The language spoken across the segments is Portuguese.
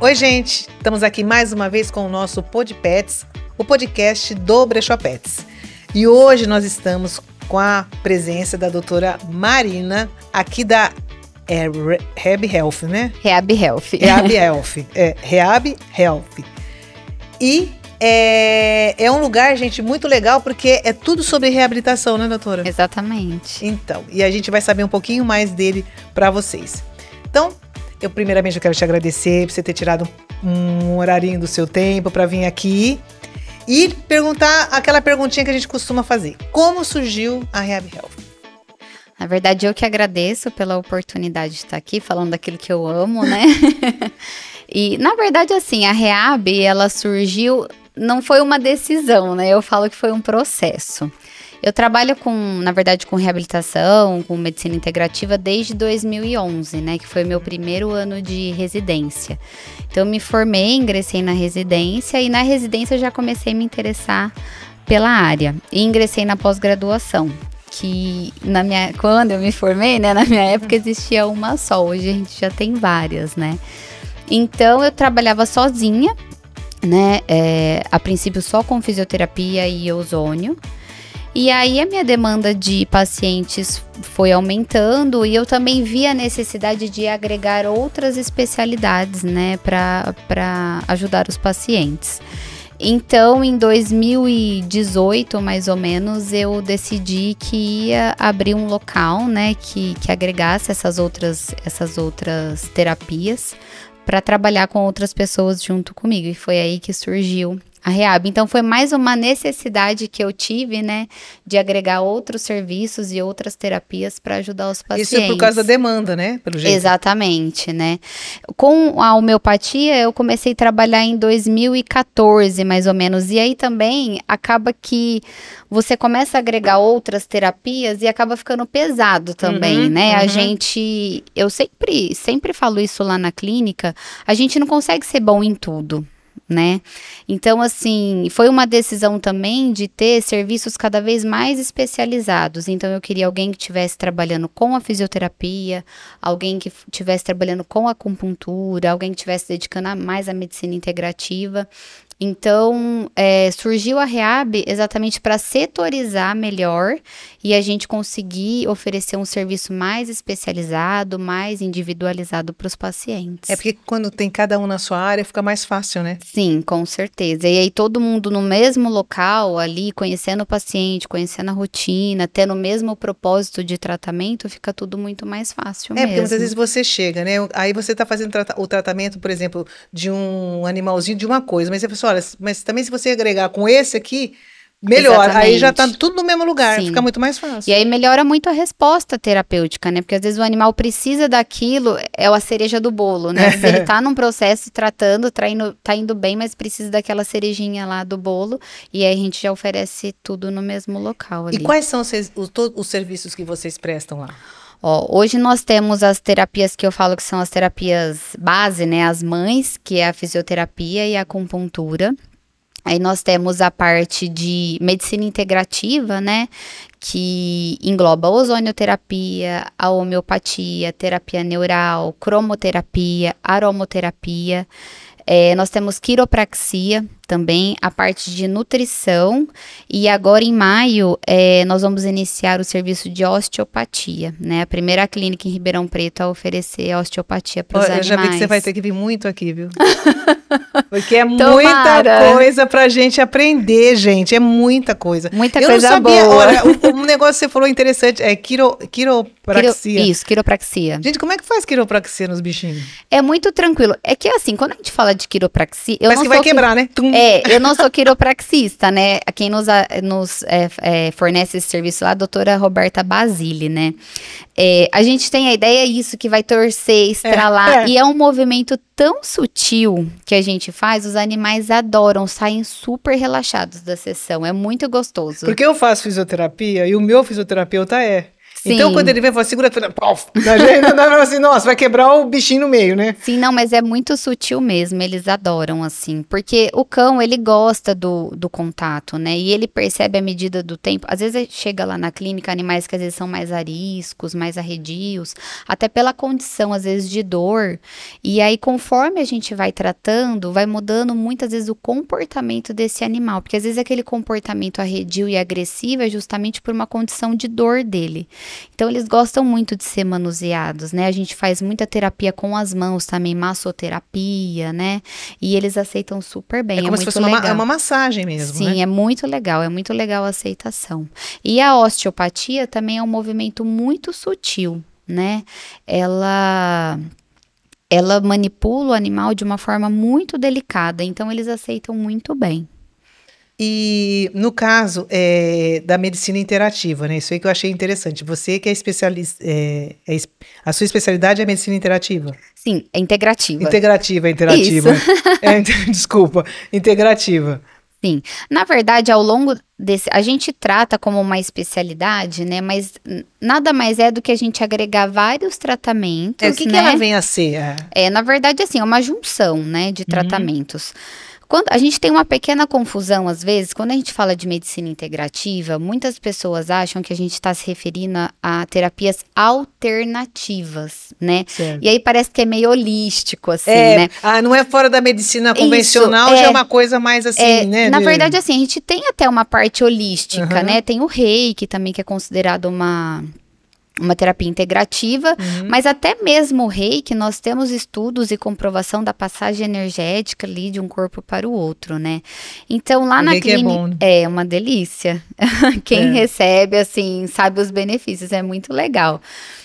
Oi, gente! Estamos aqui mais uma vez com o nosso Podpets, o podcast do Brechó Pets. E hoje nós estamos com a presença da doutora Marina, aqui da Rehab Health, né? Rehab Health. Rehab Health. Rehab Health. E é um lugar, gente, muito legal, porque é tudo sobre reabilitação, né, doutora? Exatamente. Então, e a gente vai saber um pouquinho mais dele para vocês. Então, primeiramente eu quero te agradecer por você ter tirado um horarinho do seu tempo para vir aqui e perguntar aquela perguntinha que a gente costuma fazer. Como surgiu a Rehab Health? Na verdade, eu que agradeço pela oportunidade de estar aqui falando daquilo que eu amo, né? E, na verdade, assim, a Rehab, ela surgiu, não foi uma decisão, né? Eu falo que foi um processo. Eu trabalho na verdade, com reabilitação, com medicina integrativa desde 2011, né? Que foi meu primeiro ano de residência. Então, eu me formei, ingressei na residência e na residência eu já comecei a me interessar pela área. E ingressei na pós-graduação, que quando eu me formei, né? Na minha época existia uma só, hoje a gente já tem várias, né? Então, eu trabalhava sozinha, né? A princípio só com fisioterapia e ozônio. E aí a minha demanda de pacientes foi aumentando e eu também vi a necessidade de agregar outras especialidades, né, para ajudar os pacientes. Então, em 2018, mais ou menos, eu decidi que ia abrir um local, né, que agregasse essas outras terapias para trabalhar com outras pessoas junto comigo. E foi aí que surgiu a Rehab. Então, foi mais uma necessidade que eu tive, né, de agregar outros serviços e outras terapias para ajudar os pacientes. Isso é por causa da demanda, né, pelo jeito. Exatamente, né. Com a homeopatia, eu comecei a trabalhar em 2014, mais ou menos, e aí também acaba que você começa a agregar outras terapias e acaba ficando pesado também, né. Eu sempre falo isso lá na clínica, a gente não consegue ser bom em tudo, né? Então, assim, foi uma decisão também de ter serviços cada vez mais especializados. Então, eu queria alguém que estivesse trabalhando com a fisioterapia, alguém que estivesse trabalhando com a acupuntura, alguém que estivesse dedicando mais à medicina integrativa. Então, surgiu a Rehab exatamente para setorizar melhor e a gente conseguir oferecer um serviço mais especializado, mais individualizado para os pacientes. É porque quando tem cada um na sua área, fica mais fácil, né? Sim, com certeza. E aí todo mundo no mesmo local ali, conhecendo o paciente, conhecendo a rotina, tendo o mesmo propósito de tratamento, fica tudo muito mais fácil mesmo. Porque muitas vezes você chega, né? Aí você está fazendo o tratamento, por exemplo, de um animalzinho de uma coisa, mas você fala, olha, mas também se você agregar com esse aqui, melhor. Exatamente. Aí já tá tudo no mesmo lugar, sim. Fica muito mais fácil. E aí melhora muito a resposta terapêutica, né? Porque às vezes o animal precisa daquilo, é a cereja do bolo, né? Se ele tá num processo tratando, tá indo bem, mas precisa daquela cerejinha lá do bolo, e aí a gente já oferece tudo no mesmo local ali. E quais são os serviços que vocês prestam lá? Hoje nós temos as terapias que eu falo que são as terapias base, né? As mães, que é a fisioterapia e a acupuntura. Aí nós temos a parte de medicina integrativa, né, que engloba a ozonioterapia, a homeopatia, terapia neural, cromoterapia, aromoterapia. Nós temos quiropraxia também, a parte de nutrição, e agora em maio nós vamos iniciar o serviço de osteopatia, né? A primeira clínica em Ribeirão Preto a oferecer osteopatia para os animais. Eu já vi que você vai ter que vir muito aqui, viu? Porque é muita coisa pra gente aprender, gente, é muita coisa. Muita coisa boa. Olha, um negócio que você falou interessante, é quiropraxia. Isso, quiropraxia. Gente, como é que faz quiropraxia nos bichinhos? É muito tranquilo. É que assim, quando a gente fala de quiropraxia... Parece que vai quebrar, né? Eu não sou quiropraxista, né? Quem nos fornece esse serviço lá, a doutora Roberta Basile, né? A gente tem a ideia isso, que vai torcer, estralar, e é um movimento tão sutil que a gente faz, os animais adoram, saem super relaxados da sessão, é muito gostoso. Porque eu faço fisioterapia e o meu fisioterapeuta Então, quando ele vem e fala, segura, a gente não dá assim, nossa, vai quebrar o bichinho no meio, né? Sim, não, mas é muito sutil mesmo, eles adoram, assim, porque o cão, ele gosta do contato, né, e ele percebe à medida do tempo, às vezes chega lá na clínica animais que às vezes são mais ariscos, mais arredios, até pela condição, às vezes, de dor, e aí conforme a gente vai tratando, vai mudando muitas vezes o comportamento desse animal, porque às vezes aquele comportamento arredio e agressivo é justamente por uma condição de dor dele. Então eles gostam muito de ser manuseados, né? A gente faz muita terapia com as mãos também, massoterapia, né? E eles aceitam super bem, é como se muito fosse legal. uma massagem mesmo, né? Sim, é muito legal a aceitação. E a osteopatia também é um movimento muito sutil, né? Ela manipula o animal de uma forma muito delicada, então eles aceitam muito bem. E no caso da medicina interativa, né? Isso aí que eu achei interessante. Você que é especialista, a sua especialidade é medicina interativa? Sim, é integrativa. Interativa. Isso. Desculpa, integrativa. Sim, na verdade, ao longo desse, a gente trata como uma especialidade, né? Mas nada mais é do que a gente agregar vários tratamentos, O que né? ela vem a ser? Na verdade, assim, é uma junção, né, de tratamentos. Quando a gente tem uma pequena confusão, às vezes, quando a gente fala de medicina integrativa, muitas pessoas acham que a gente está se referindo a terapias alternativas, né? Certo. E aí parece que é meio holístico, assim, né? Não é fora da medicina convencional, já é uma coisa mais assim, né? Na verdade, assim, a gente tem até uma parte holística, né? Tem o reiki também, que é considerado uma terapia integrativa, mas até mesmo o reiki, nós temos estudos e comprovação da passagem energética ali de um corpo para o outro, né? Então, lá na clínica, é bom, né? É uma delícia. Quem recebe, assim, sabe os benefícios, é muito legal.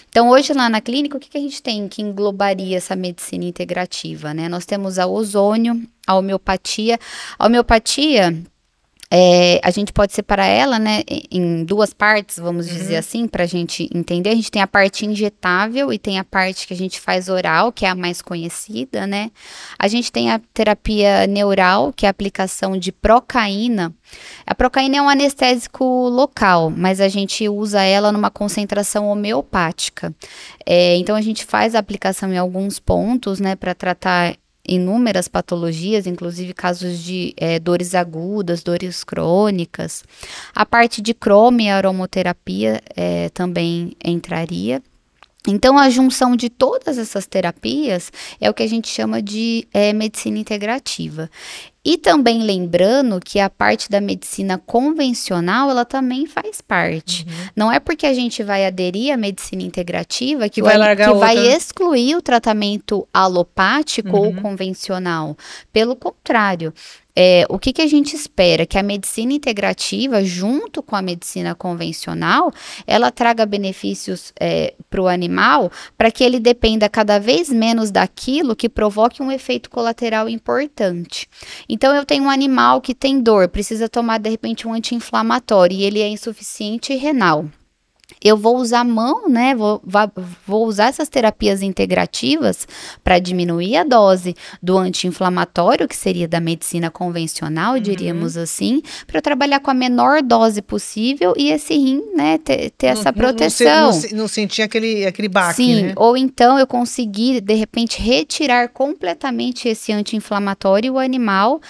Então, hoje lá na clínica, o que a gente tem que englobaria essa medicina integrativa, né? Nós temos a ozônio, a homeopatia. A homeopatia, a gente pode separar ela, né, em duas partes, vamos dizer assim, para a gente entender. A gente tem a parte injetável e tem a parte que a gente faz oral, que é a mais conhecida, né? A gente tem a terapia neural, que é a aplicação de procaína. A procaína é um anestésico local, mas a gente usa ela numa concentração homeopática. Então, a gente faz a aplicação em alguns pontos, né, para tratar inúmeras patologias, inclusive casos de dores agudas, dores crônicas. A parte de croma e aromoterapia também entraria. Então, a junção de todas essas terapias é o que a gente chama de medicina integrativa. E também lembrando que a parte da medicina convencional, ela também faz parte. Não é porque a gente vai aderir à medicina integrativa que vai excluir o tratamento alopático ou convencional. Pelo contrário. O que a gente espera? Que a medicina integrativa, junto com a medicina convencional, ela traga benefícios para o animal, para que ele dependa cada vez menos daquilo que provoque um efeito colateral importante. Então, eu tenho um animal que tem dor, precisa tomar, de repente, um anti-inflamatório e ele é insuficiente renal. Eu vou usar a mão, né? Vou usar essas terapias integrativas para diminuir a dose do anti-inflamatório, que seria da medicina convencional, diríamos assim, para eu trabalhar com a menor dose possível e esse rim, né, ter essa proteção. Não sentir aquele baque, sim, né? Ou então eu conseguir, de repente, retirar completamente esse anti-inflamatório e o animal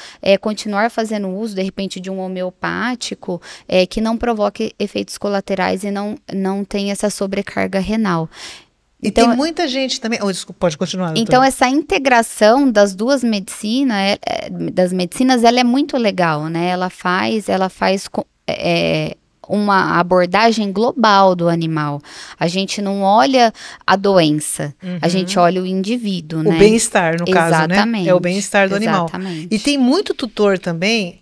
continuar fazendo uso, de repente, de um homeopático que não provoque efeitos colaterais e não tem essa sobrecarga renal. Então, tem muita gente também... desculpa, pode continuar, doutora. Então, essa integração das duas medicinas, ela é muito legal, né? Ela faz uma abordagem global do animal. A gente não olha a doença, a gente olha o indivíduo, né? O bem-estar, no caso, né? Exatamente. É o bem-estar do animal. Exatamente. E tem muito tutor também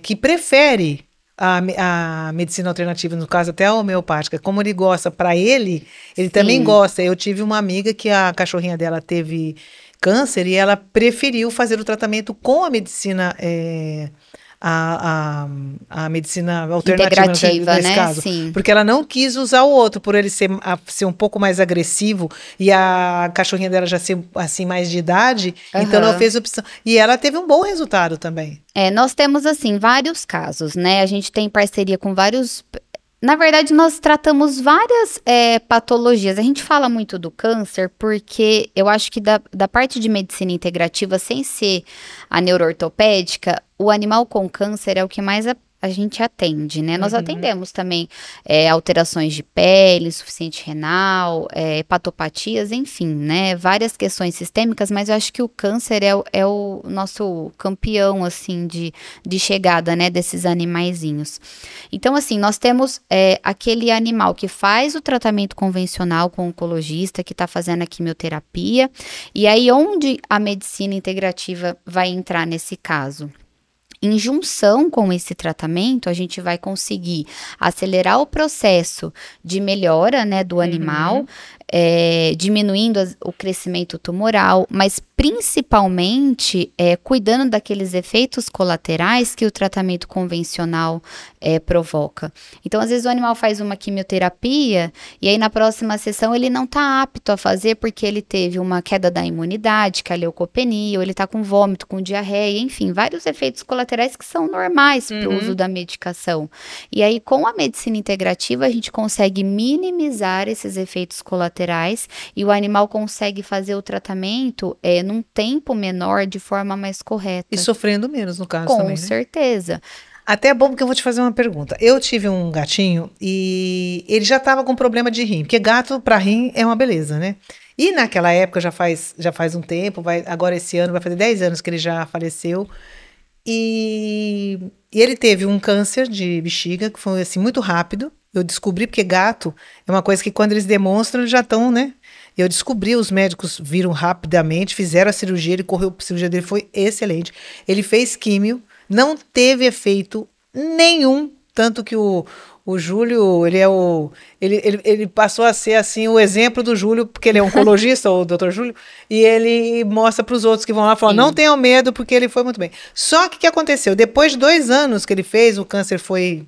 que prefere a medicina alternativa, no caso até a homeopática, como ele gosta para ele também gosta. Eu tive uma amiga que a cachorrinha dela teve câncer e ela preferiu fazer o tratamento com a medicina a medicina alternativa nesse caso, Sim. Porque ela não quis usar o outro, por ele ser um pouco mais agressivo e a cachorrinha dela já ser assim mais de idade, então ela fez opção. E ela teve um bom resultado também. Nós temos assim vários casos, né? A gente tem parceria com vários Na verdade, nós tratamos várias patologias. A gente fala muito do câncer porque eu acho que da parte de medicina integrativa, sem ser a neuroortopédica, o animal com câncer é o que mais a gente atende, né? Nós atendemos também alterações de pele, insuficiente renal, hepatopatias, enfim, né? Várias questões sistêmicas, mas eu acho que o câncer é o nosso campeão, assim, de chegada, né? Desses animaizinhos. Então, assim, nós temos aquele animal que faz o tratamento convencional com o oncologista, que está fazendo a quimioterapia, e aí onde a medicina integrativa vai entrar nesse caso? Em junção com esse tratamento, a gente vai conseguir acelerar o processo de melhora, né, do animal, diminuindo o crescimento tumoral, mas principalmente cuidando daqueles efeitos colaterais que o tratamento convencional provoca. Então, às vezes o animal faz uma quimioterapia e aí na próxima sessão ele não está apto a fazer porque ele teve uma queda da imunidade, que é a leucopenia, ou ele está com vômito, com diarreia, enfim, vários efeitos colaterais que são normais para o uso da medicação. E aí, com a medicina integrativa, a gente consegue minimizar esses efeitos colaterais e o animal consegue fazer o tratamento num tempo menor, de forma mais correta. E sofrendo menos, no caso, também, né? Com certeza. Até é bom porque eu vou te fazer uma pergunta. Eu tive um gatinho e ele já estava com problema de rim, porque gato para rim é uma beleza, né? E naquela época, já faz um tempo, agora esse ano vai fazer 10 anos que ele já faleceu. E ele teve um câncer de bexiga, que foi assim, muito rápido. Eu descobri, porque gato é uma coisa que quando eles demonstram, eles já estão, né? Eu descobri, os médicos viram rapidamente, fizeram a cirurgia, ele correu, a cirurgia dele foi excelente. Ele fez químio, não teve efeito nenhum, tanto que o Júlio, ele passou a ser assim o exemplo do Júlio, porque ele é oncologista, o doutor Júlio, e ele mostra para os outros que vão lá e falam, não tenham medo, porque ele foi muito bem. Só que o que aconteceu? Depois de 2 anos que ele fez, o câncer foi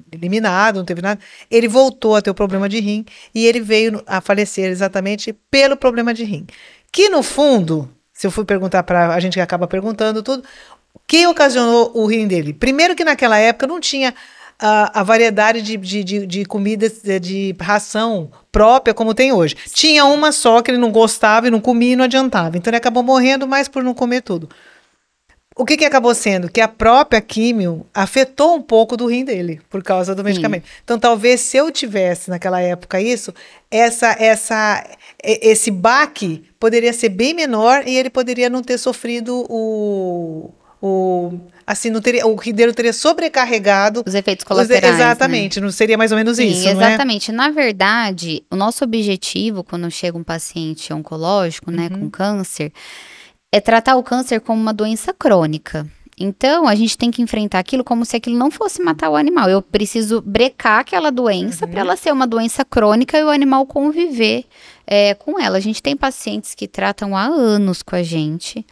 eliminado, não teve nada, ele voltou a ter o problema de rim e ele veio a falecer exatamente pelo problema de rim. Que no fundo, se eu fui perguntar para a gente que acaba perguntando tudo, o que ocasionou o rim dele? Primeiro que naquela época não tinha a variedade de comidas, de ração própria como tem hoje. Tinha uma só que ele não gostava e não comia e não adiantava. Então ele acabou morrendo mais por não comer tudo. O que acabou sendo? Que a própria químio afetou um pouco do rim dele, por causa do medicamento. Então, talvez se eu tivesse naquela época isso, esse baque poderia ser bem menor e ele poderia não ter sofrido assim, não teria, o rim dele teria sobrecarregado os efeitos colaterais. Exatamente, né? Não seria mais ou menos isso, exatamente. Não é? Na verdade, o nosso objetivo, quando chega um paciente oncológico, né, com câncer, é tratar o câncer como uma doença crônica. Então, a gente tem que enfrentar aquilo como se aquilo não fosse matar o animal. Eu preciso brecar aquela doença para ela ser uma doença crônica e o animal conviver com ela. A gente tem pacientes que tratam há anos com a gente.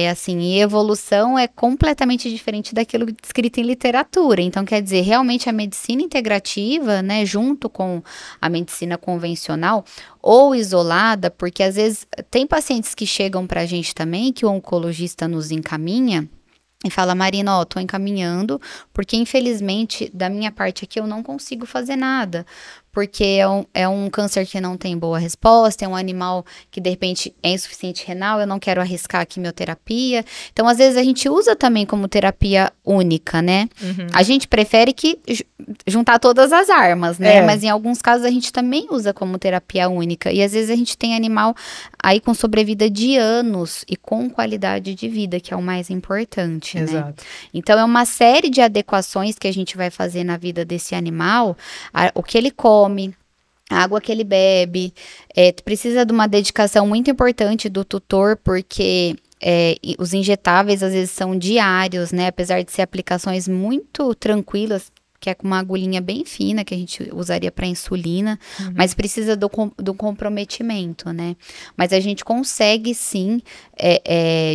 Assim, e evolução é completamente diferente daquilo descrito em literatura. Então, quer dizer, realmente a medicina integrativa, né, junto com a medicina convencional ou isolada, porque às vezes tem pacientes que chegam pra gente também, que o oncologista nos encaminha, e fala, Marina, ó, tô encaminhando, porque infelizmente, da minha parte aqui, eu não consigo fazer nada. Porque é um câncer que não tem boa resposta, é um animal que, de repente, é insuficiente renal, eu não quero arriscar a quimioterapia. Então, às vezes, a gente usa também como terapia única, né? A gente prefere juntar todas as armas, né? Mas, em alguns casos, a gente também usa como terapia única. E, às vezes, a gente tem animal aí com sobrevida de anos e com qualidade de vida, que é o mais importante, né? Exato. Então, é uma série de adequações que a gente vai fazer na vida desse animal, o que ele come, a água que ele bebe, precisa de uma dedicação muito importante do tutor, porque os injetáveis às vezes são diários, né? Apesar de ser aplicações muito tranquilas, que é com uma agulhinha bem fina, que a gente usaria para insulina, mas precisa do comprometimento, né? Mas a gente consegue, sim,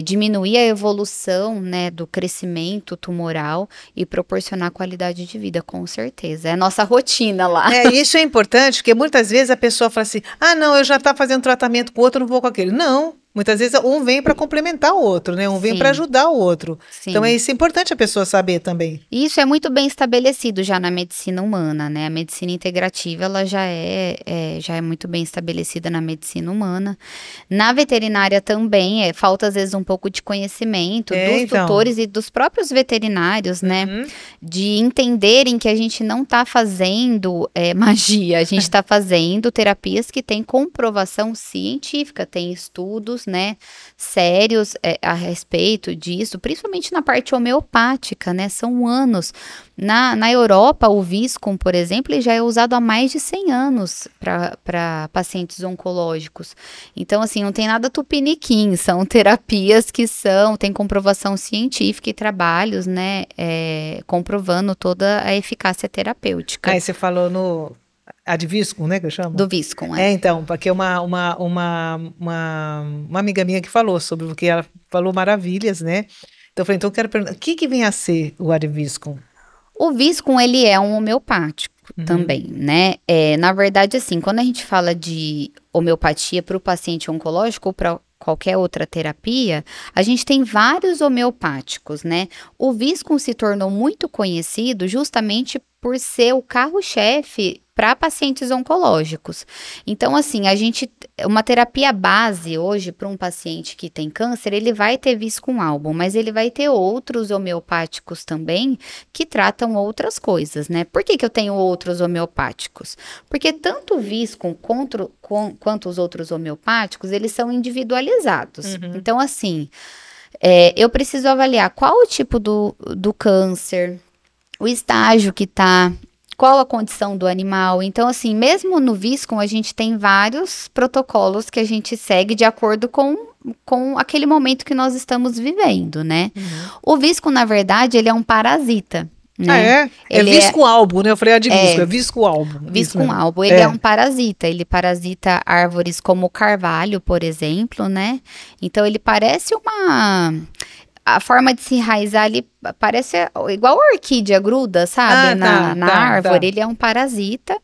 diminuir a evolução, né, do crescimento tumoral e proporcionar qualidade de vida, com certeza. É a nossa rotina lá. Isso é importante, porque muitas vezes a pessoa fala assim, não, eu já estava fazendo tratamento com outro, não vou com aquele. Não Muitas vezes um vem para complementar o outro, né? Um vem Sim. para ajudar o outro. Sim. Então isso é importante a pessoa saber também. Isso é muito bem estabelecido já na medicina humana, né? A medicina integrativa, ela já é muito bem estabelecida na medicina humana. Na veterinária também, falta às vezes um pouco de conhecimento dos tutores e dos próprios veterinários, né? De entenderem que a gente não está fazendo magia, a gente está fazendo terapias que têm comprovação científica, tem estudos, né, sérios a respeito disso, principalmente na parte homeopática, né? São anos. Na Europa, o Viscum, por exemplo, ele já é usado há mais de 100 anos para pacientes oncológicos. Então, assim, não tem nada tupiniquim, são terapias que tem comprovação científica e trabalhos, né, comprovando toda a eficácia terapêutica. Aí você falou de Viscum, né, que eu chamo? Do Viscum, então, porque uma amiga minha que falou sobre, porque ela falou maravilhas, né? Então eu falei, então eu quero perguntar, o que vem a ser o Adviscum? O Viscum, ele é um homeopático também, né? Na verdade, assim, quando a gente fala de homeopatia para o paciente oncológico ou para qualquer outra terapia, a gente tem vários homeopáticos, né? O Viscum se tornou muito conhecido justamente por ser o carro-chefe para pacientes oncológicos. Então, assim, uma terapia base hoje para um paciente que tem câncer, ele vai ter Viscum album, mas ele vai ter outros homeopáticos também que tratam outras coisas, né? Por que eu tenho outros homeopáticos? Porque tanto o Viscum quanto os outros homeopáticos, eles são individualizados. Então, assim, eu preciso avaliar qual o tipo do câncer, o estágio que tá, qual a condição do animal. Então, assim, mesmo no Viscum, a gente tem vários protocolos que a gente segue de acordo com aquele momento que nós estamos vivendo, né? O Viscum, na verdade, ele é um parasita, né? É Viscum albo, né? Eu falei Viscum, é Viscum albo. Viscum albo, ele é um parasita, ele parasita árvores como o carvalho, por exemplo, né? Então, ele parece a forma de se enraizar ali parece igual a orquídea gruda, sabe? Na árvore. Ele é um parasita.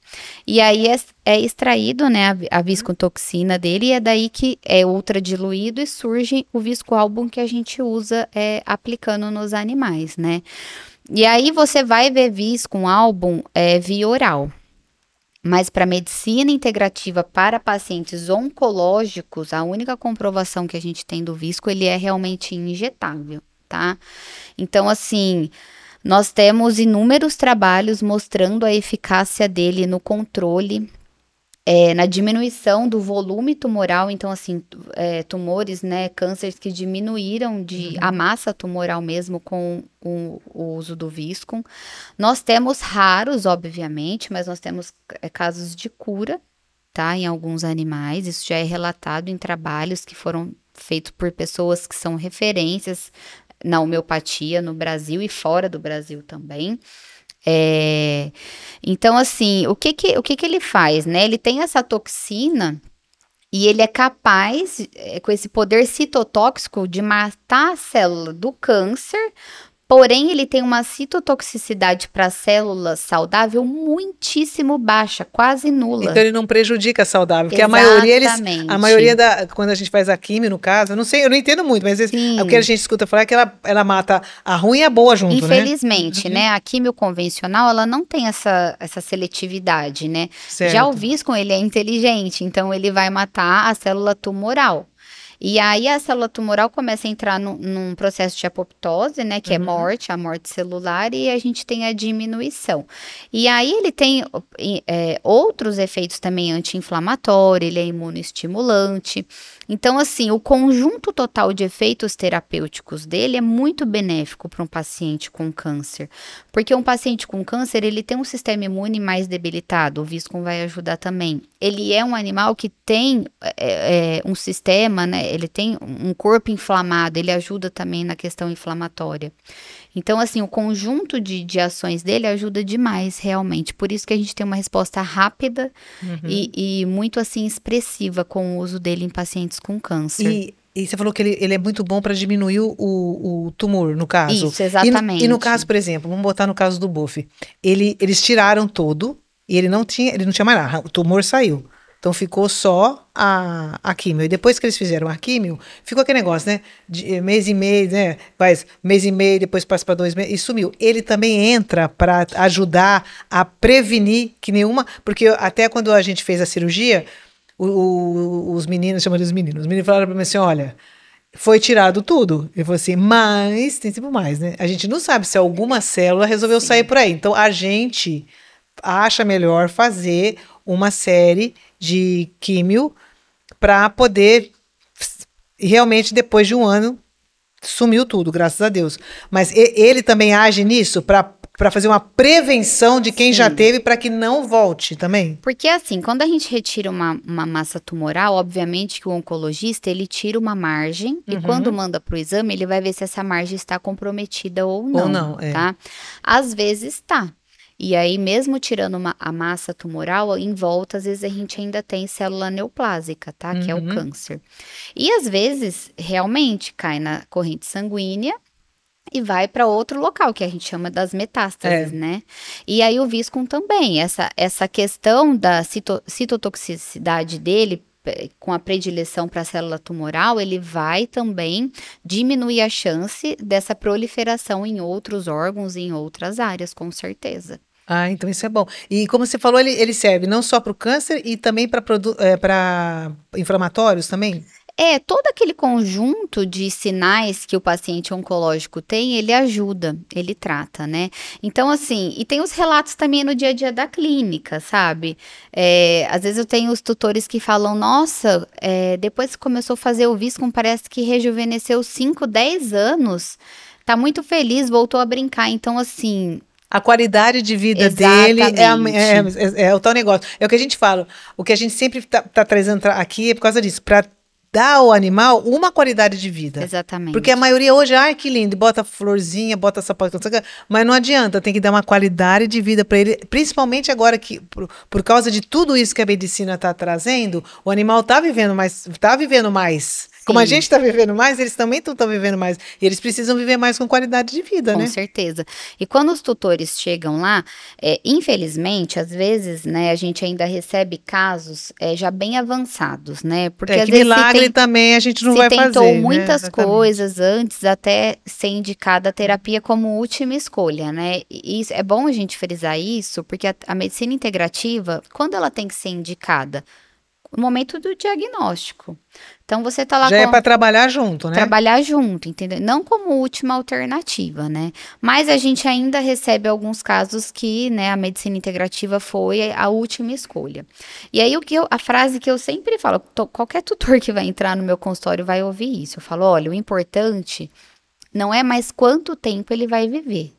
E aí é extraído, né, a viscotoxina dele. E é daí que é ultradiluído e surge o Viscum album que a gente usa aplicando nos animais, né? E aí você vai ver Viscum album via oral. Mas para medicina integrativa para pacientes oncológicos, a única comprovação que a gente tem do Viscum, ele é realmente injetável, tá? Então, assim, nós temos inúmeros trabalhos mostrando a eficácia dele no controle, na diminuição do volume tumoral. Então, assim, tumores, né, cânceres que diminuíram a massa tumoral mesmo com o uso do Viscum. Nós temos raros, obviamente, mas nós temos casos de cura, tá, em alguns animais. Isso já é relatado em trabalhos que foram feitos por pessoas que são referências na homeopatia no Brasil e fora do Brasil também. Então, assim, o que ele faz, né? Ele tem essa toxina e ele é capaz, com esse poder citotóxico, de matar a célula do câncer, porém ele tem uma citotoxicidade para células saudável muitíssimo baixa, quase nula. Então ele não prejudica a saudável, porque Exatamente. a maioria quando a gente faz a quimio, no caso, eu não sei, eu não entendo muito, mas o que a gente escuta falar é que ela mata a ruim e a boa junto, infelizmente, né? A quimio convencional, ela não tem essa seletividade, né? Certo. Já o Viscum, ele é inteligente, então ele vai matar a célula tumoral. E aí a célula tumoral começa a entrar num processo de apoptose, né, que é a morte celular, e a gente tem a diminuição. E aí ele tem outros efeitos também anti-inflamatório, ele é imunoestimulante. Então, assim, o conjunto total de efeitos terapêuticos dele é muito benéfico para um paciente com câncer. Porque um paciente com câncer, ele tem um sistema imune mais debilitado, o Viscum vai ajudar também. Ele é um animal que tem um sistema, né, ele tem um corpo inflamado, ele ajuda também na questão inflamatória. Então, assim, o conjunto de ações dele ajuda demais, realmente. Por isso que a gente tem uma resposta rápida e muito, assim, expressiva com o uso dele em pacientes com câncer. E você falou que ele é muito bom para diminuir o tumor, no caso. Isso, exatamente. E no caso, por exemplo, vamos botar no caso do Buff. Eles tiraram todo e ele não tinha mais nada, o tumor saiu. Então ficou só a químio. E depois que eles fizeram a químio, ficou aquele negócio, né? De mês e mês, né? Faz mês e meio, depois passa para 2 meses e sumiu. Ele também entra para ajudar a prevenir que nenhuma. Porque até quando a gente fez a cirurgia, os meninos, chamam de os meninos falaram para mim assim: olha. Foi tirado tudo. Ele falou assim, mas tem sempre mais, né? A gente não sabe se alguma célula resolveu sair por aí. Então, a gente acha melhor fazer uma série de químio para poder, realmente, depois de um ano, sumiu tudo, graças a Deus. Mas ele também age nisso para fazer uma prevenção de quem já teve para que não volte também? Porque assim, quando a gente retira uma massa tumoral, obviamente que o oncologista, ele tira uma margem e quando manda para o exame, ele vai ver se essa margem está comprometida ou não, tá? Às vezes está. E aí, mesmo tirando a massa tumoral, em volta, às vezes a gente ainda tem célula neoplásica, tá? Que é o câncer. E às vezes, realmente, cai na corrente sanguínea, e vai para outro local, que a gente chama das metástases, né? E aí o Viscum também, essa questão da citotoxicidade dele, com a predileção para a célula tumoral, ele vai também diminuir a chance dessa proliferação em outros órgãos e em outras áreas, com certeza. Ah, então isso é bom. E como você falou, ele serve não só para o câncer e também para inflamatórios também? Todo aquele conjunto de sinais que o paciente oncológico tem, ele ajuda, ele trata, né? Então, assim, e tem os relatos também no dia a dia da clínica, sabe? Às vezes eu tenho os tutores que falam, nossa, depois que começou a fazer o Viscum, parece que rejuvenesceu 5, 10 anos, tá muito feliz, voltou a brincar. Então, assim... A qualidade de vida dele é o tal negócio. É o que a gente fala, o que a gente sempre tá trazendo aqui é por causa disso, para dar ao animal uma qualidade de vida. Exatamente. Porque a maioria hoje, ai, que lindo, bota florzinha, bota sapato, mas não adianta, tem que dar uma qualidade de vida para ele, principalmente agora que, por causa de tudo isso que a medicina está trazendo, o animal tá vivendo mais. Como a gente está vivendo mais, eles também estão vivendo mais. E eles precisam viver mais com qualidade de vida, né? Com certeza. E quando os tutores chegam lá, infelizmente, às vezes, né, a gente ainda recebe casos já bem avançados, né? Porque às vezes milagre também a gente não vai fazer, tentou muitas coisas antes até ser indicada a terapia como última escolha, né? E isso, é bom a gente frisar isso, porque a medicina integrativa, quando ela tem que ser indicada? No momento do diagnóstico. Então, você tá lá... Já é para trabalhar junto, né? Trabalhar junto, entendeu? Não como última alternativa, né? Mas a gente ainda recebe alguns casos que, né, a medicina integrativa foi a última escolha. E aí, a frase que eu sempre falo, qualquer tutor que vai entrar no meu consultório vai ouvir isso. Eu falo, olha, o importante não é mais quanto tempo ele vai viver,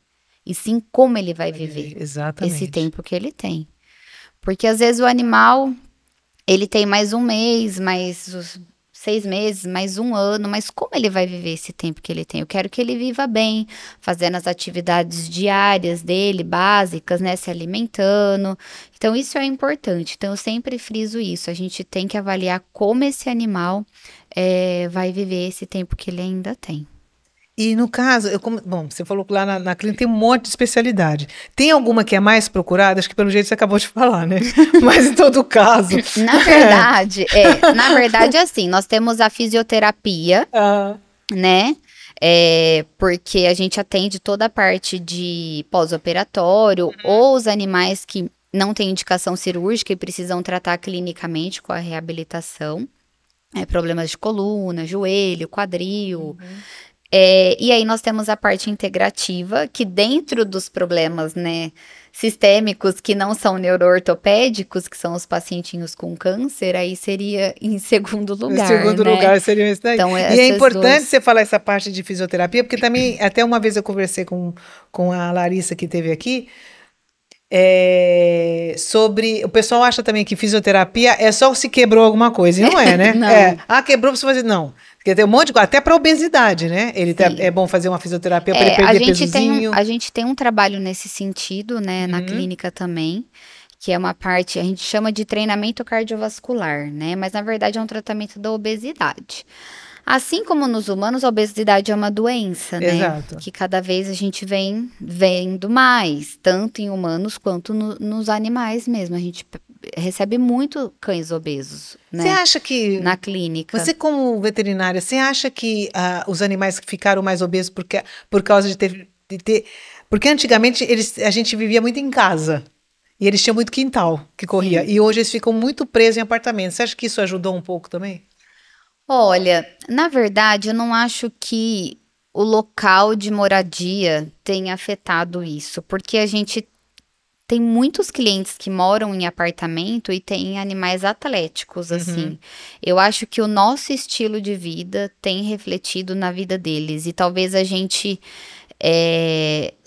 e sim como ele vai viver. Exatamente. Esse tempo que ele tem. Porque, às vezes, o animal... Ele tem mais um mês, mais 6 meses, mais um ano, mas como ele vai viver esse tempo que ele tem? Eu quero que ele viva bem, fazendo as atividades diárias dele, básicas, né, se alimentando. Então, isso é importante. Então, eu sempre friso isso. A gente tem que avaliar como esse animal vai viver esse tempo que ele ainda tem. E no caso, bom, você falou que lá na clínica tem um monte de especialidade. Tem alguma que é mais procurada? Acho que pelo jeito você acabou de falar, né? Mas em todo caso. Na verdade, assim, nós temos a fisioterapia, né? Porque a gente atende toda a parte de pós-operatório, ou os animais que não têm indicação cirúrgica e precisam tratar clinicamente com a reabilitação. Problemas de coluna, joelho, quadril. E aí nós temos a parte integrativa, que dentro dos problemas, né, sistêmicos que não são neuroortopédicos, que são os pacientinhos com câncer, aí seria em segundo lugar, Em segundo lugar seria esse daí. Então, e é importante você falar essa parte de fisioterapia, porque também, até uma vez eu conversei com a Larissa que esteve aqui, sobre... O pessoal acha também que fisioterapia é só se quebrou alguma coisa, e não é, né? Não. Quebrou, você fazer... Não. Porque tem um monte de coisa, até para obesidade, né? É bom fazer uma fisioterapia para ele perder pesozinho. A gente tem um trabalho nesse sentido, né? Na clínica também, que é uma parte, a gente chama de treinamento cardiovascular, né? Mas na verdade é um tratamento da obesidade. Assim como nos humanos, a obesidade é uma doença, né? Exato. Que cada vez a gente vem vendo mais, tanto em humanos quanto nos animais mesmo. A gente recebe muito cães obesos, né? Você acha que... Na clínica. Você como veterinária, você acha que os animais ficaram mais obesos por causa de ter... Porque antigamente a gente vivia muito em casa. E eles tinham muito quintal que corria. Sim. E hoje eles ficam muito presos em apartamentos. Você acha que isso ajudou um pouco também? Olha, na verdade, eu não acho que o local de moradia tenha afetado isso. Porque a gente tem muitos clientes que moram em apartamento e tem animais atléticos, assim. Eu acho que o nosso estilo de vida tem refletido na vida deles. E talvez a gente...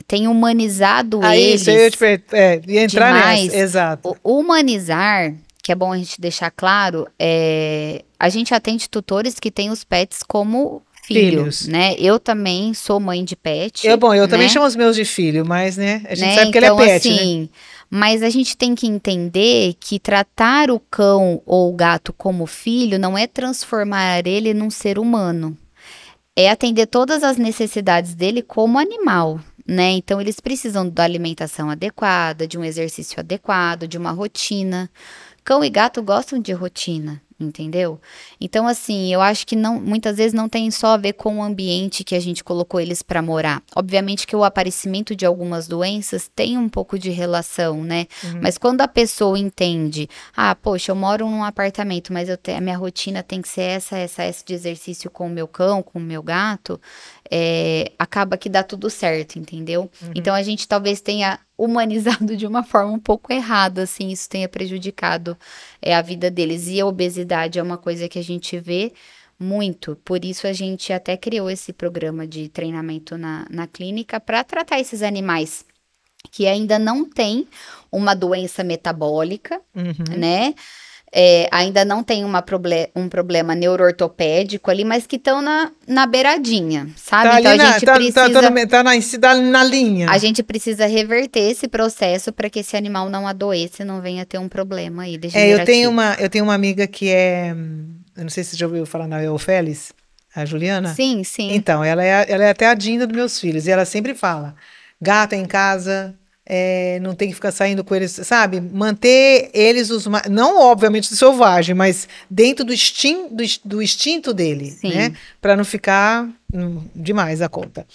tem humanizado eles. Isso, eu ia entrar demais. Nessa, exato. O humanizar, que é bom a gente deixar claro, a gente atende tutores que têm os pets como filhos, né? Eu também sou mãe de pet. Eu né? também chamo os meus de filho, mas, né, a gente sabe que ele é pet, assim, né? Mas a gente tem que entender que tratar o cão ou o gato como filho não é transformar ele num ser humano. É atender todas as necessidades dele como animal, né? Então, eles precisam da alimentação adequada, de um exercício adequado, de uma rotina. Cão e gato gostam de rotina, entendeu? Então, assim, eu acho que muitas vezes não tem só a ver com o ambiente que a gente colocou eles para morar. Obviamente que o aparecimento de algumas doenças tem um pouco de relação, né? Mas quando a pessoa entende, poxa, eu moro num apartamento, mas a minha rotina tem que ser essa de exercício com o meu cão, com o meu gato, acaba que dá tudo certo, entendeu? Então, a gente talvez tenha humanizado de uma forma um pouco errada, assim, isso tenha prejudicado a vida deles. E a obesidade é uma coisa que a gente vê muito, por isso a gente até criou esse programa de treinamento na clínica para tratar esses animais que ainda não têm uma doença metabólica, né? Ainda não tem um problema neuroortopédico ali, mas que estão na beiradinha, sabe? Tá, então a gente precisa... Tá na linha. A gente precisa reverter esse processo para que esse animal não adoeça e não venha ter um problema aí degenerativo. Eu tenho uma amiga que eu não sei se você já ouviu falar na Eufélis, a Juliana. Sim, sim. Então, ela é até a Dinda dos meus filhos, e ela sempre fala, gato é em casa... não tem que ficar saindo com eles, sabe? Manter eles, não obviamente do selvagem, mas dentro do instinto dele, sim, né? Para não ficar demais a conta.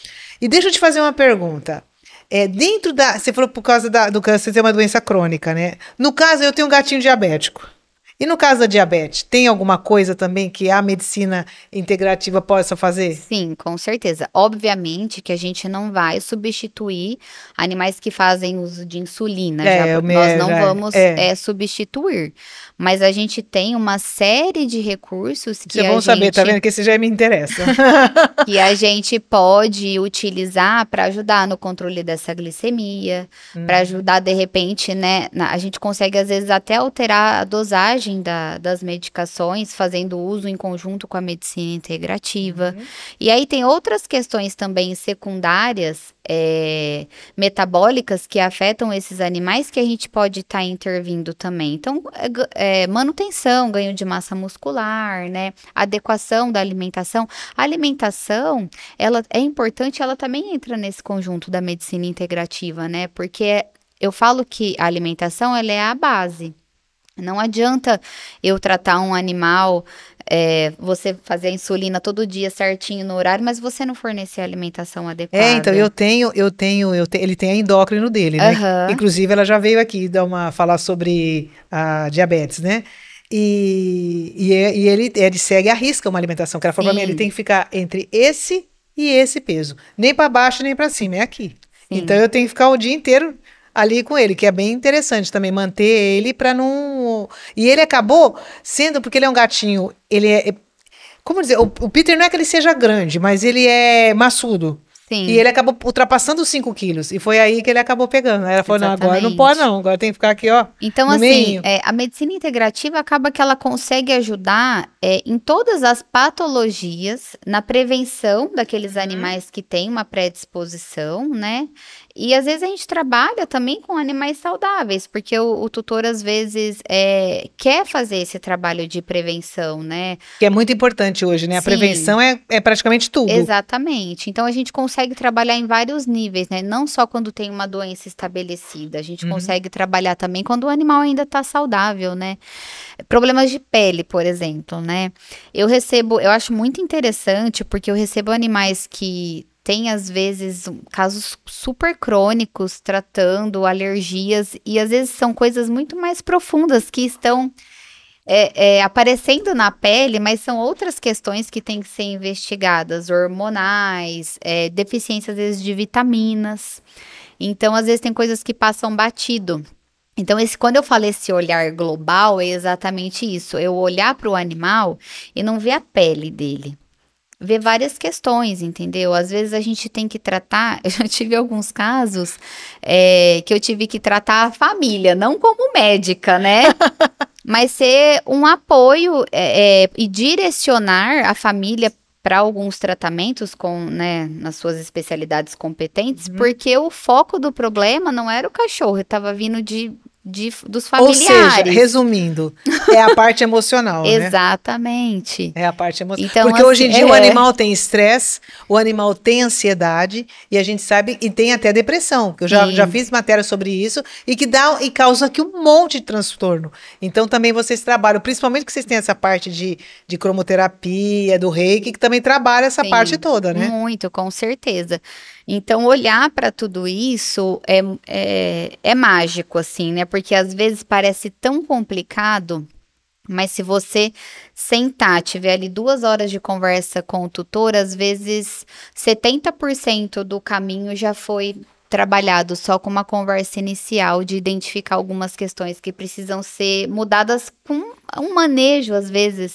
E deixa eu te fazer uma pergunta. Você falou por causa do câncer, você tem uma doença crônica, né? No caso, eu tenho um gatinho diabético. E no caso da diabetes, tem alguma coisa também que a medicina integrativa possa fazer? Sim, com certeza. Obviamente que a gente não vai substituir animais que fazem uso de insulina. Nós não vamos substituir. Mas a gente tem uma série de recursos que é bom saber, tá vendo? Que esse já me interessa. Que a gente pode utilizar para ajudar no controle dessa glicemia, para ajudar, de repente, né? A gente consegue, às vezes, até alterar a dosagem das medicações, fazendo uso em conjunto com a medicina integrativa. E aí tem outras questões também secundárias, metabólicas, que afetam esses animais, que a gente pode estar intervindo também. Então, manutenção, ganho de massa muscular, né? Adequação da alimentação. A alimentação, ela é importante, ela também entra nesse conjunto da medicina integrativa, né? Porque eu falo que a alimentação, ela é a base. Não adianta eu tratar um animal, você fazer a insulina todo dia certinho no horário, mas você não fornecer a alimentação adequada. Então ele tem a endócrino dele, né? Inclusive, ela já veio aqui falar sobre a diabetes, né? E ele segue à risca uma alimentação, que ela falou pra mim, ele tem que ficar entre esse e esse peso. Nem para baixo, nem para cima, é aqui. Sim. Então, eu tenho que ficar o dia inteiro ali com ele, que é bem interessante também, manter ele para não... E ele acabou sendo, porque ele é um gatinho, como dizer, o Peter não é que ele seja grande, mas ele é maçudo. Sim. E ele acabou ultrapassando os 5 quilos. E foi aí que ele acabou pegando. Aí ela falou, não, agora não pode não, agora tem que ficar aqui, ó. Então, no assim, a medicina integrativa acaba que ela consegue ajudar em todas as patologias, na prevenção daqueles animais que têm uma predisposição, né? E às vezes a gente trabalha também com animais saudáveis, porque o tutor às vezes quer fazer esse trabalho de prevenção, né? Que é muito importante hoje, né? A Sim. prevenção é praticamente tudo. Exatamente. Então a gente consegue trabalhar em vários níveis, né? Não só quando tem uma doença estabelecida, a gente consegue trabalhar também quando o animal ainda está saudável, né? Problemas de pele, por exemplo, né? Eu acho muito interessante porque eu recebo animais que têm, às vezes, casos super crônicos, tratando alergias, e às vezes são coisas muito mais profundas que estão aparecendo na pele, mas são outras questões que têm que ser investigadas, hormonais, deficiência, às vezes, de vitaminas. Então, às vezes, tem coisas que passam batido. Então, quando eu falo esse olhar global, é exatamente isso. Eu olhar para o animal e não ver a pele dele. Ver várias questões, entendeu? Às vezes a gente tem que tratar. Eu já tive alguns casos que eu tive que tratar a família, não como médica, né? Mas ser um apoio e direcionar a família para alguns tratamentos né, nas suas especialidades competentes, porque o foco do problema não era o cachorro, estava vindo dos familiares. Ou seja, resumindo, é a parte emocional, né? Exatamente. É a parte emocional. Então, porque hoje em dia o animal tem estresse, o animal tem ansiedade, e a gente sabe, e tem até depressão, que eu já fiz matéria sobre isso, e que causa aqui um monte de transtorno. Então também vocês trabalham, principalmente que vocês têm essa parte de cromoterapia, do reiki, que também trabalha essa parte toda, né? Muito, com certeza. Então, olhar para tudo isso é mágico, assim, né? Porque às vezes parece tão complicado, mas se você sentar, tiver ali 2 horas de conversa com o tutor, às vezes 70% do caminho já foi trabalhado só com uma conversa inicial de identificar algumas questões que precisam ser mudadas com um manejo, às vezes,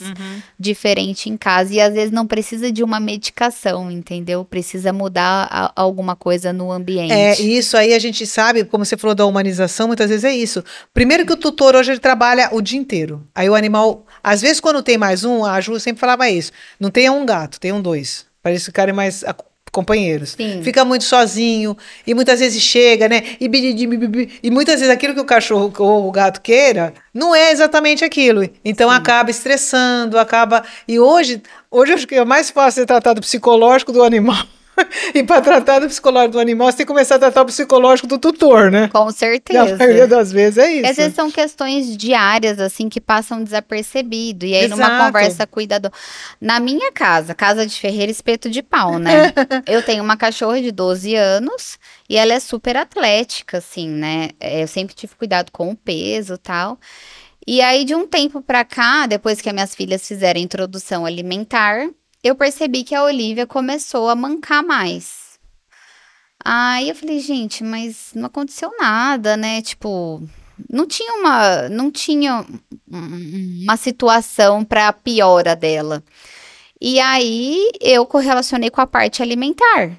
diferente em casa. E às vezes não precisa de uma medicação, entendeu? Precisa mudar alguma coisa no ambiente. E isso aí a gente sabe, como você falou da humanização, muitas vezes é isso. Primeiro que o tutor hoje ele trabalha o dia inteiro. Aí o animal, às vezes quando tem mais um, a Ju sempre falava isso, não tenha um gato, tenham 2, para eles ficarem mais companheiros. Sim. Fica muito sozinho e muitas vezes chega, né? E muitas vezes aquilo que o cachorro ou o gato queira não é exatamente aquilo. Então acaba estressando, E hoje eu acho que é mais fácil ser tratado psicológico do animal. E para tratar do psicológico do animal, você tem que começar a tratar o psicológico do tutor, né? Com certeza. E a maioria das vezes é isso. Às vezes são questões diárias, assim, que passam desapercebido. E aí, Exato. numa conversa cuidadora. Na minha casa de ferreiro, espeto de pau, né? Eu tenho uma cachorra de 12 anos e ela é super atlética, assim, né? Eu sempre tive cuidado com o peso e tal. E aí, de um tempo pra cá, depois que as minhas filhas fizeram a introdução alimentar, eu percebi que a Olivia começou a mancar mais. Aí eu falei, gente, mas não aconteceu nada, né? Tipo, não tinha uma situação para a piora dela. E aí eu correlacionei com a parte alimentar,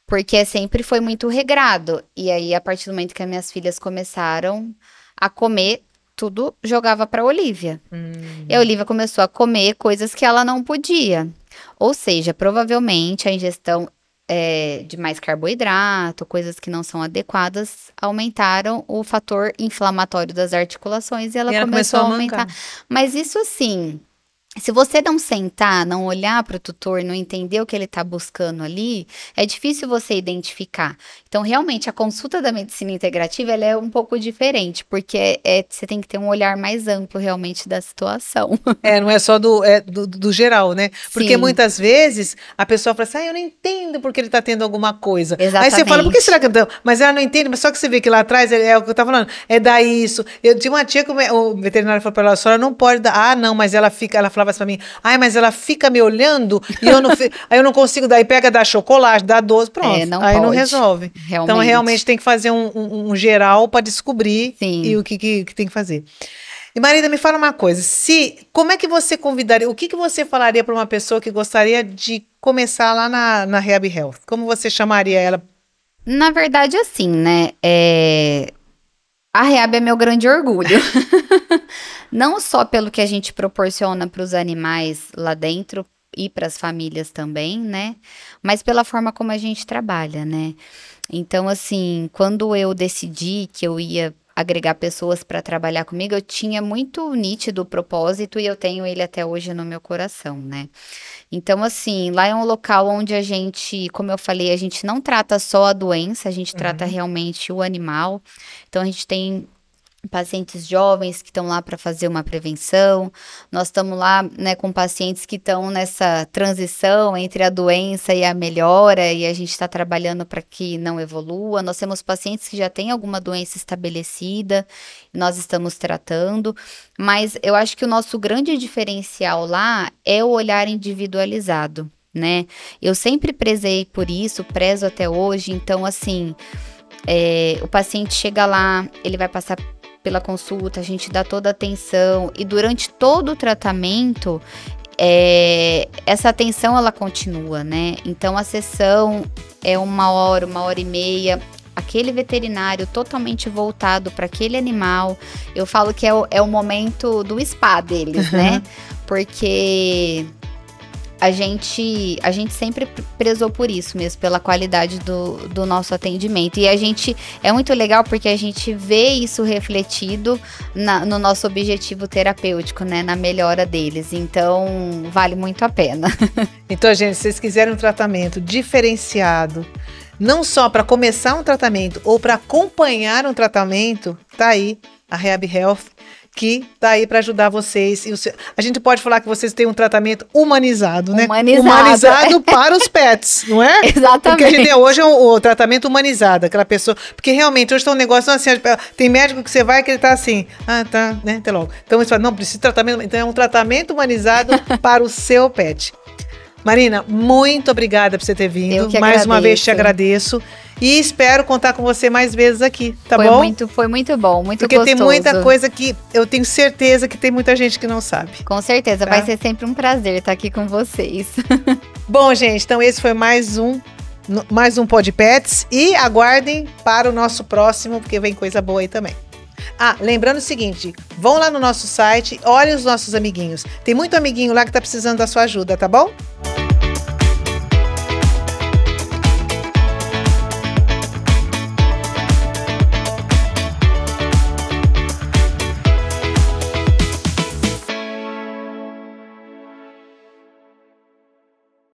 porque sempre foi muito regrado. E aí, a partir do momento que as minhas filhas começaram a comer, tudo jogava para a Olivia. E a Olivia começou a comer coisas que ela não podia. Ou seja, provavelmente a ingestão de mais carboidrato, coisas que não são adequadas, aumentaram o fator inflamatório das articulações e ela começou a aumentar. Mas isso assim, se você não sentar, não olhar para o tutor, não entender o que ele está buscando ali, é difícil você identificar. Então, realmente, a consulta da medicina integrativa, ela é um pouco diferente, porque você tem que ter um olhar mais amplo, realmente, da situação. Não é só do geral, né? Porque Sim. Muitas vezes a pessoa fala assim, eu não entendo porque ele tá tendo alguma coisa. Exatamente. Aí você fala, por que será que não? Mas ela não entende, mas só que você vê que lá atrás, é o que eu tava falando, dá isso. Eu tinha uma tia que o veterinário falou pra ela, a senhora não pode dar. Não, mas ela falava assim pra mim, mas ela fica me olhando e aí eu não consigo dar. Aí pega, dá chocolate, dá doce, pronto. Aí pode. Não resolve. Realmente. Então, realmente tem que fazer um geral para descobrir Sim. o que tem que fazer. E Marida, me fala uma coisa, como é que você convidaria, o que você falaria para uma pessoa que gostaria de começar lá na Rehab Health? Como você chamaria ela? Na verdade, assim, né, a Rehab é meu grande orgulho. Não só pelo que a gente proporciona para os animais lá dentro e para as famílias também, né, mas pela forma como a gente trabalha, né. Então, assim, quando eu decidi que eu ia agregar pessoas para trabalhar comigo, eu tinha muito nítido o propósito e eu tenho ele até hoje no meu coração, né? Então, assim, lá é um local onde a gente, como eu falei, a gente não trata só a doença, a gente trata realmente o animal. Então, a gente tem pacientes jovens que estão lá para fazer uma prevenção. Nós estamos lá, né, com pacientes que estão nessa transição entre a doença e a melhora, e a gente está trabalhando para que não evolua. Nós temos pacientes que já têm alguma doença estabelecida, nós estamos tratando, mas eu acho que o nosso grande diferencial lá é o olhar individualizado, né? Eu sempre prezei por isso, prezo até hoje. Então, assim, o paciente chega lá, ele vai passar pela consulta, a gente dá toda a atenção e durante todo o tratamento, essa atenção ela continua, né? Então a sessão é 1 hora e meia, aquele veterinário totalmente voltado para aquele animal. Eu falo que é o momento do spa deles, né? Porque a gente sempre prezou por isso mesmo, pela qualidade do nosso atendimento. E a gente, é muito legal porque a gente vê isso refletido no nosso objetivo terapêutico, né? Na melhora deles. Então, vale muito a pena. Então, gente, se vocês quiserem um tratamento diferenciado, não só para começar um tratamento ou para acompanhar um tratamento, tá aí a Rehab Health, que tá aí para ajudar vocês. A gente pode falar que vocês têm um tratamento humanizado, né? Humanizado para os pets, não é? Exatamente. Porque a gente tem hoje o tratamento humanizado, aquela pessoa... Porque realmente hoje tá um negócio assim, tem médico que você vai que ele tá assim, tá, né, até logo. Então você fala, não, precisa de tratamento... Então é um tratamento humanizado para o seu pet. Marina, muito obrigada por você ter vindo. Eu que mais uma vez te agradeço. E espero contar com você mais vezes aqui, tá bom? Foi muito bom, muito Porque gostoso. tem muita coisa que eu tenho certeza que tem muita gente que não sabe. Com certeza, tá? Vai ser sempre um prazer estar aqui com vocês. Bom, gente, então esse foi mais um Pod Pets. E aguardem para o nosso próximo, porque vem coisa boa aí também. Lembrando o seguinte, vão lá no nosso site, olhem os nossos amiguinhos. Tem muito amiguinho lá que tá precisando da sua ajuda, tá bom?